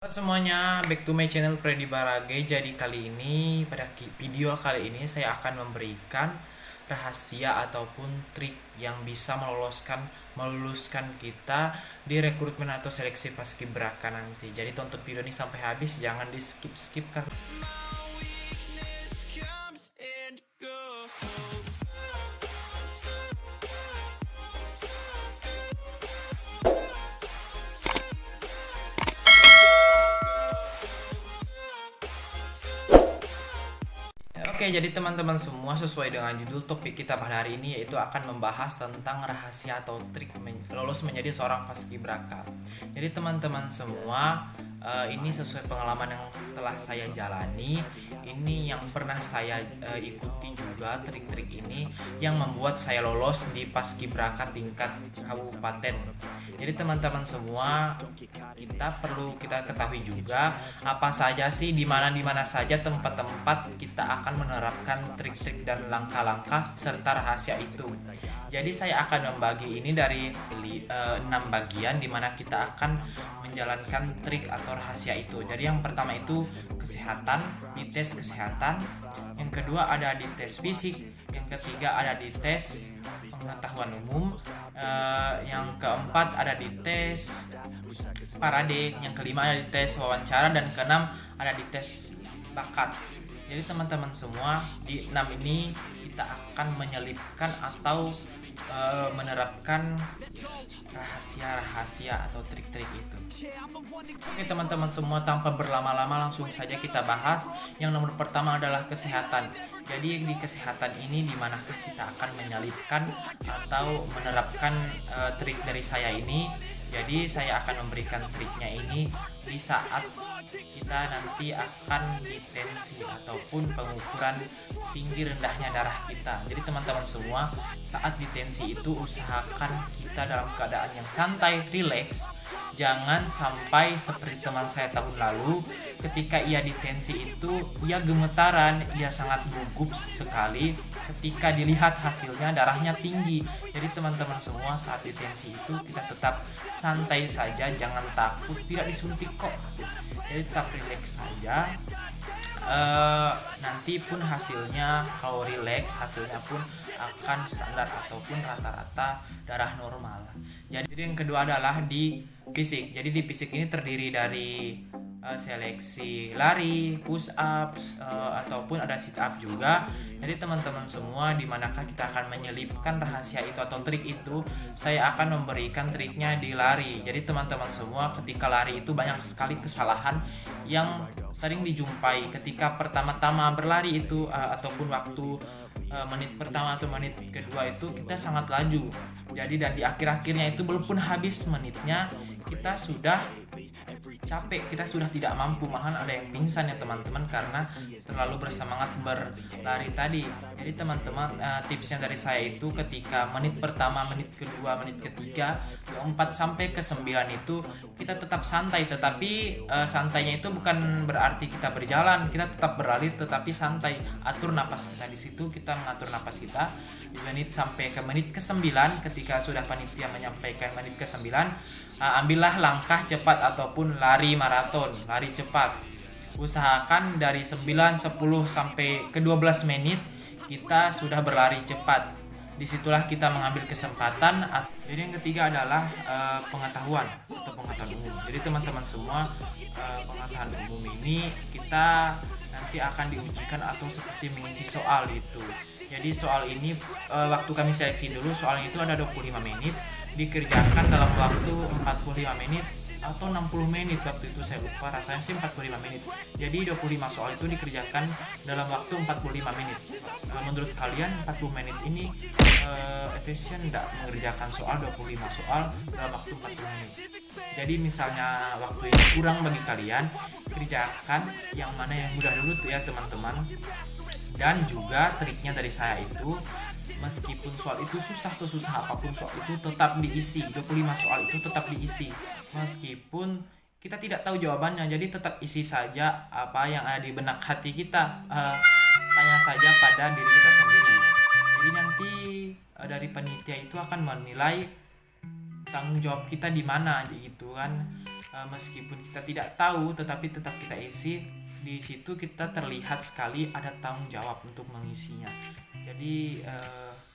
Halo semuanya, back to my channel Freddy Barage. Jadi pada video kali ini saya akan memberikan rahasia ataupun trik yang bisa meluluskan kita di rekrutmen atau seleksi paskibraka nanti. Jadi tonton video ini sampai habis, jangan di skip karena Oke, jadi teman-teman semua, sesuai dengan judul topik kita pada hari ini, yaitu akan membahas tentang rahasia atau trik lolos menjadi seorang paskibraka. Jadi teman-teman semua, ini sesuai pengalaman yang telah saya jalani. Ini yang pernah saya ikuti juga, trik-trik ini yang membuat saya lolos di paskibraka tingkat kabupaten. Jadi teman-teman semua, kita ketahui juga apa saja sih, di mana saja tempat-tempat kita akan menerapkan trik-trik dan langkah-langkah serta rahasia itu. Jadi saya akan membagi ini dari 6 bagian di mana kita akan menjalankan trik atau rahasia itu. Jadi yang pertama itu kesehatan, di tes kesehatan. Yang kedua ada di tes fisik. Yang ketiga ada di tes pengetahuan umum. Yang keempat ada di tes parade. Yang kelima ada di tes wawancara, dan keenam ada di tes bakat. Jadi teman-teman semua, di 6 ini kita akan menyelipkan atau menerapkan rahasia-rahasia atau trik-trik itu. Oke teman-teman semua, tanpa berlama-lama langsung saja kita bahas. Yang nomor pertama adalah kesehatan. Jadi di kesehatan ini dimanakah kita akan menyelipkan atau menerapkan trik dari saya ini. Jadi saya akan memberikan triknya ini di saat kita nanti akan ditensi ataupun pengukuran tinggi rendahnya darah kita. Jadi teman-teman semua, saat ditensi itu usahakan kita dalam keadaan yang santai, rileks. Jangan sampai seperti teman saya tahun lalu, ketika ia ditensi itu ia gemetaran, ia sangat gugup sekali ketika dilihat hasilnya darahnya tinggi. Jadi teman-teman semua, saat ditensi itu kita tetap santai saja, jangan takut, tidak disuntik kok. Jadi tetap rileks saja. Nanti pun hasilnya, kalau rileks, hasilnya pun akan standar ataupun rata-rata darah normal. Jadi yang kedua adalah di fisik. Jadi di fisik ini terdiri dari seleksi lari, push up, ataupun ada sit up juga. Jadi teman-teman semua, di manakah kita akan menyelipkan rahasia itu atau trik itu? Saya akan memberikan triknya di lari. Jadi teman-teman semua, ketika lari itu banyak sekali kesalahan yang sering dijumpai ketika pertama-tama berlari itu, ataupun waktu menit pertama atau menit kedua itu kita sangat laju. Jadi dan di akhir-akhirnya itu belum pun habis menitnya, kita sudah capek, kita sudah tidak mampu, malahan ada yang pingsan ya teman-teman, karena terlalu bersemangat berlari tadi. Jadi teman-teman, tipsnya dari saya itu ketika menit pertama, menit kedua, menit ketiga, ke-4 sampai ke-9 itu kita tetap santai, tetapi santainya itu bukan berarti kita berjalan, kita tetap berlari tetapi santai. Atur napas kita, di situ kita mengatur napas kita di menit sampai ke menit ke-9. Ketika sudah panitia menyampaikan menit ke-9, ambillah langkah cepat ataupun lari maraton, lari cepat. Usahakan dari 9, 10 sampai ke 12 menit kita sudah berlari cepat. Disitulah kita mengambil kesempatan. Jadi yang ketiga adalah pengetahuan atau pengetahuan umum. Jadi teman-teman semua, pengetahuan umum ini kita nanti akan diujikan atau seperti mengisi soal itu. Jadi soal ini waktu kami seleksi dulu, soalnya itu ada 25 menit, dikerjakan dalam waktu 45 menit atau 60 menit, waktu itu saya lupa, rasanya sih 45 menit. Jadi 25 soal itu dikerjakan dalam waktu 45 menit. Menurut kalian 40 menit ini efisien tidak mengerjakan soal 25 soal dalam waktu 40 menit? Jadi misalnya waktu ini kurang bagi kalian, kerjakan yang mana yang mudah dulu tuh ya teman-teman. Dan juga triknya dari saya itu, meskipun soal itu sesusah apapun soal itu tetap diisi. 25 soal itu tetap diisi meskipun kita tidak tahu jawabannya. Jadi tetap isi saja apa yang ada di benak hati kita. Tanya saja pada diri kita sendiri. Jadi nanti dari panitia itu akan menilai tanggung jawab kita di mana gitu kan. meskipun kita tidak tahu tetapi tetap kita isi. Di situ kita terlihat sekali ada tanggung jawab untuk mengisinya. Jadi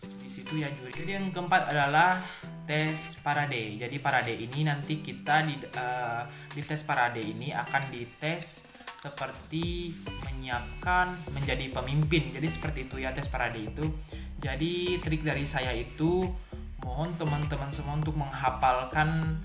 di situ ya juri. Jadi yang keempat adalah tes parade. Jadi parade ini nanti kita di tes parade ini akan dites seperti menyiapkan menjadi pemimpin. Jadi seperti itu ya tes parade itu. Jadi trik dari saya itu mohon teman-teman semua untuk menghafalkan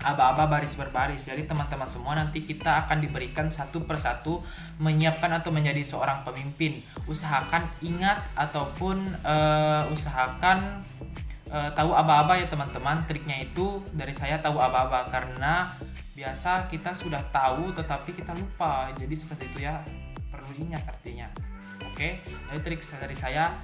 aba-aba baris berbaris. Jadi teman-teman semua nanti kita akan diberikan satu persatu menyiapkan atau menjadi seorang pemimpin. Usahakan ingat ataupun usahakan tahu aba-aba ya teman-teman. Triknya itu dari saya tahu aba-aba, karena biasa kita sudah tahu tetapi kita lupa. Jadi seperti itu ya, perlu ingat artinya. Oke, jadi trik dari saya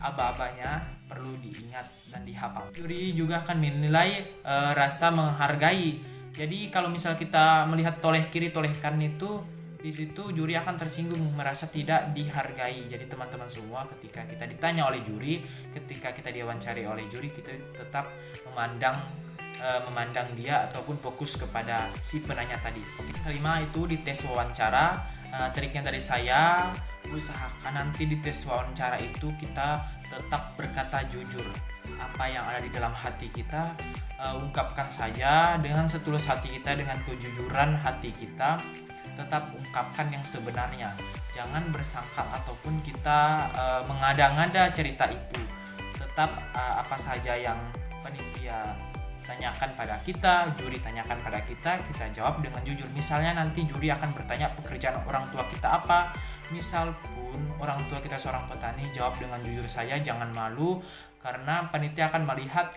aba-abanya perlu diingat dan dihafal. Juri juga akan menilai rasa menghargai. Jadi kalau misal kita melihat toleh kiri toleh kanan itu, di situ juri akan tersinggung, merasa tidak dihargai. Jadi teman-teman semua ketika kita ditanya oleh juri, ketika kita diwawancari oleh juri, kita tetap memandang dia ataupun fokus kepada si penanya tadi. Kelima itu di tes wawancara. Triknya dari saya, usahakan nanti di tes wawancara itu kita tetap berkata jujur. Apa yang ada di dalam hati kita, ungkapkan saja dengan setulus hati kita, dengan kejujuran hati kita. Tetap ungkapkan yang sebenarnya. Jangan bersangka ataupun kita mengada-ngada cerita itu. Tetap apa saja yang panitia tanyakan pada kita, juri tanyakan pada kita jawab dengan jujur. Misalnya nanti juri akan bertanya pekerjaan orang tua kita apa, misal pun orang tua kita seorang petani, jawab dengan jujur saja, jangan malu, karena panitia akan melihat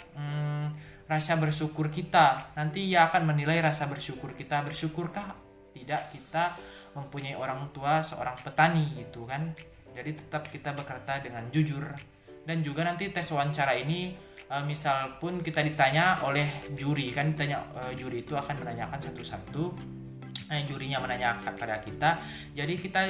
rasa bersyukur kita. Nanti ia akan menilai rasa bersyukur kita, bersyukurkah tidak kita mempunyai orang tua seorang petani gitu kan. Jadi tetap kita berkata dengan jujur. Dan juga nanti tes wawancara ini misal pun kita ditanya oleh juri kan, juri itu akan menanyakan satu-satu, jurinya menanyakan pada kita. Jadi kita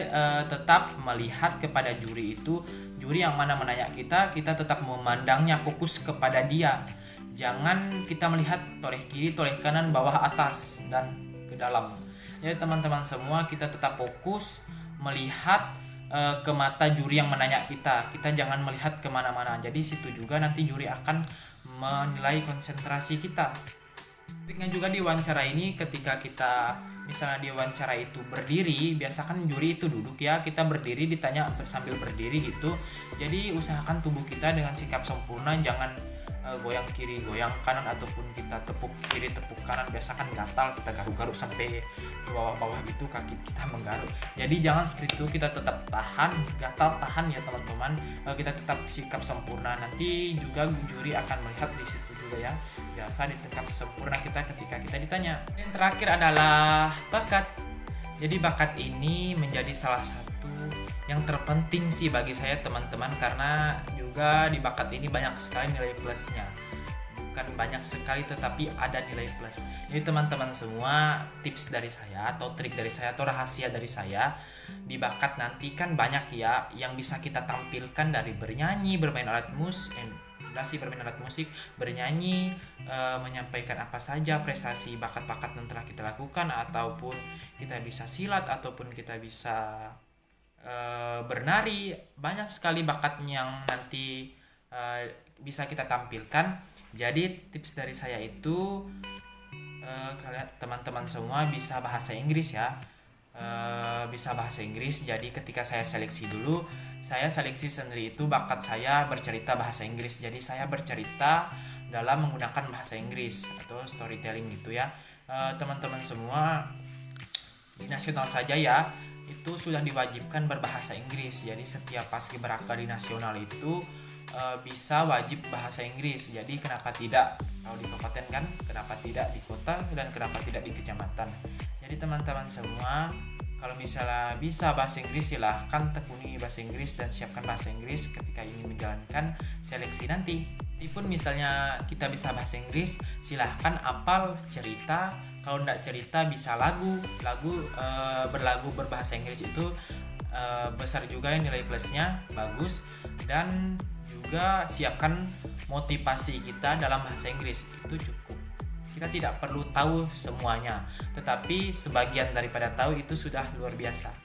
tetap melihat kepada juri itu, juri yang mana menanya kita tetap memandangnya, fokus kepada dia. Jangan kita melihat toleh kiri, toleh kanan, bawah, atas dan ke dalam. Jadi teman-teman semua kita tetap fokus melihat ke mata juri yang menanya kita jangan melihat kemana-mana. Jadi situ juga nanti juri akan menilai konsentrasi kita. Triknya juga di wawancara ini, ketika kita misalnya di wawancara itu berdiri, biasakan juri itu duduk ya, kita berdiri ditanya sambil berdiri gitu. Jadi usahakan tubuh kita dengan sikap sempurna, jangan goyang kiri goyang kanan ataupun kita tepuk kiri tepuk kanan. Biasakan gatal, kita garuk-garuk sampai ke bawah-bawah gitu, kaki kita menggaruk. Jadi jangan seperti itu, kita tetap tahan, gatal tahan ya teman-teman. Kita tetap sikap sempurna. Nanti juga juri akan melihat di situ juga ya, biasa di tingkat sempurna kita ketika kita ditanya. Yang terakhir adalah bakat. Jadi bakat ini menjadi salah satu yang terpenting sih bagi saya teman-teman, karena juga di bakat ini banyak sekali nilai plusnya. Bukan banyak sekali tetapi ada nilai plus. Jadi teman-teman semua, tips dari saya atau trik dari saya atau rahasia dari saya, di bakat nanti kan banyak ya yang bisa kita tampilkan, dari bernyanyi, bermain alat musik, bernyanyi, menyampaikan apa saja prestasi bakat-bakat yang telah kita lakukan, ataupun kita bisa silat, ataupun kita bisa bernari. Banyak sekali bakat yang nanti bisa kita tampilkan. Jadi tips dari saya itu, kalian teman-teman semua bisa bahasa Inggris ya, bisa bahasa Inggris. Jadi ketika saya seleksi dulu, saya seleksi sendiri itu bakat saya bercerita bahasa Inggris. Jadi saya bercerita dalam menggunakan bahasa Inggris atau storytelling gitu ya. Teman-teman semua, di nasional saja ya, itu sudah diwajibkan berbahasa Inggris. Jadi setiap paskibraka di nasional itu bisa wajib bahasa Inggris. Jadi kenapa tidak kalau di kabupaten kan, kenapa tidak di kota, dan kenapa tidak di kecamatan. Jadi teman-teman semua, kalau misalnya bisa bahasa Inggris, silahkan tekuni bahasa Inggris dan siapkan bahasa Inggris ketika ingin menjalankan seleksi nanti. Meskipun misalnya kita bisa bahasa Inggris, silahkan apal cerita. Kalau tidak cerita, bisa berlagu berbahasa Inggris itu besar juga ya nilai plusnya, bagus. Dan juga siapkan motivasi kita dalam bahasa Inggris, itu cukup. Kita tidak perlu tahu semuanya, tetapi sebagian daripada tahu itu sudah luar biasa.